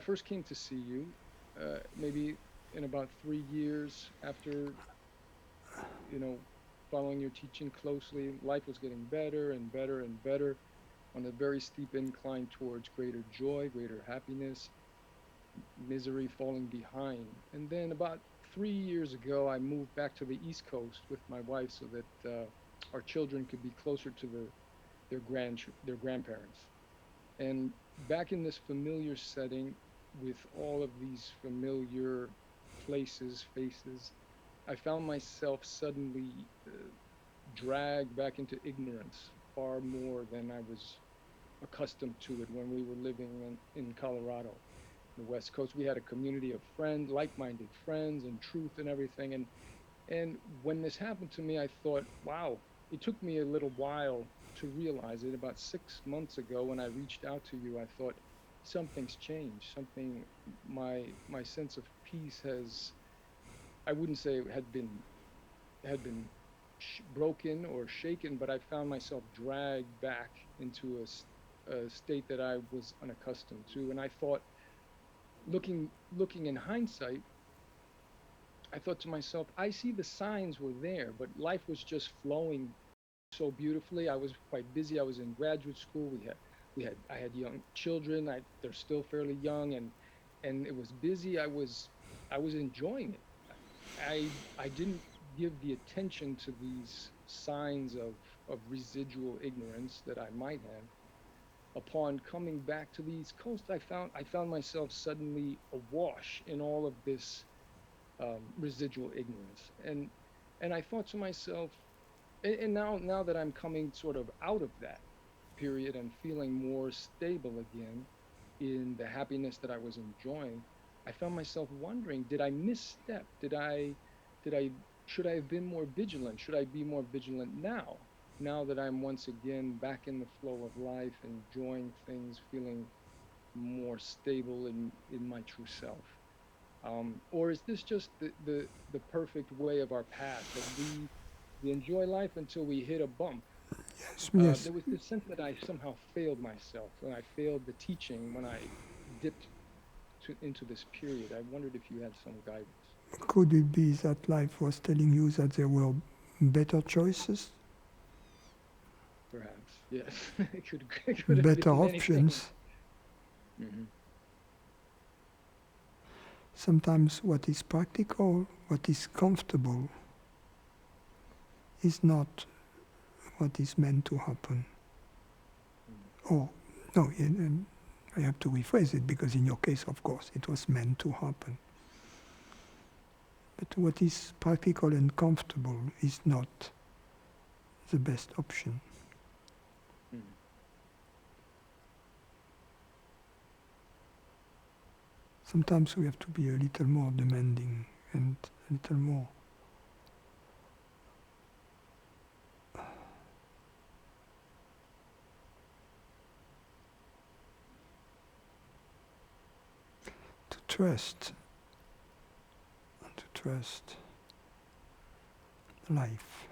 first came to see you, maybe in about 3 years after, you know, following your teaching closely, life was getting better and better and better on a very steep incline towards greater joy, greater happiness, misery falling behind. And then about 3 years ago, I moved back to the East Coast with my wife so that our children could be closer to their grandparents. And back in this familiar setting with all of these familiar places, faces, I found myself suddenly dragged back into ignorance far more than I was accustomed to it when we were living in Colorado, the West Coast. We had a community of friends, like-minded friends, and truth and everything. And when this happened to me, I thought, wow, it took me a little while to realize it. About 6 months ago, when I reached out to you, I thought something's changed. Something, my sense of peace has, I wouldn't say it had been broken or shaken, but I found myself dragged back into a state that I was unaccustomed to. And I thought, looking in hindsight, I thought to myself, I see the signs were there, but life was just flowing so beautifully. I was quite busy. I was in graduate school. I had young children. They're still fairly young, and it was busy. I was enjoying it. I didn't give the attention to these signs of residual ignorance that I might have. Upon coming back to the East Coast, I found myself suddenly awash in all of this residual ignorance. And I thought to myself, and now that I'm coming sort of out of that period and feeling more stable again in the happiness that I was enjoying, I found myself wondering, did I misstep? Did I should I have been more vigilant? Should I be more vigilant now that I'm once again back in the flow of life, enjoying things, feeling more stable in my true self? Or is this just the perfect way of our path, that we enjoy life until we hit a bump? Yes, yes. There was this sense that I somehow failed myself, when I failed the teaching, when I dipped into this period. I wondered if you had some guidance. Could it be that life was telling you that there were better choices, Perhaps, yes. It could have better been anything. options? Hmm. Sometimes what is practical, what is comfortable, is not what is meant to happen. Or, no, I have to rephrase it because in your case, of course, it was meant to happen. But what is practical and comfortable is not the best option. Hmm. Sometimes we have to be a little more demanding and a little more to trust and to trust life.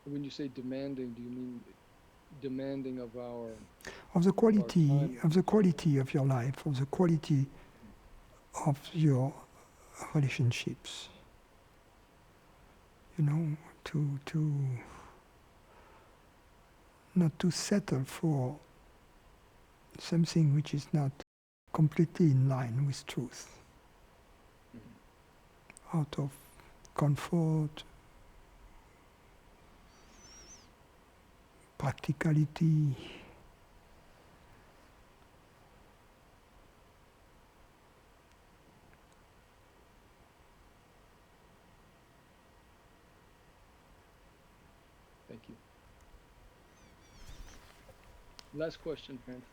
When you say demanding, do you mean demanding Of the of our quality time? of the quality of your life, of the quality of your relationships. You know, to not to settle for something which is not completely in line with truth, Mhm. out of comfort, practicality. Thank you. Last question, friend.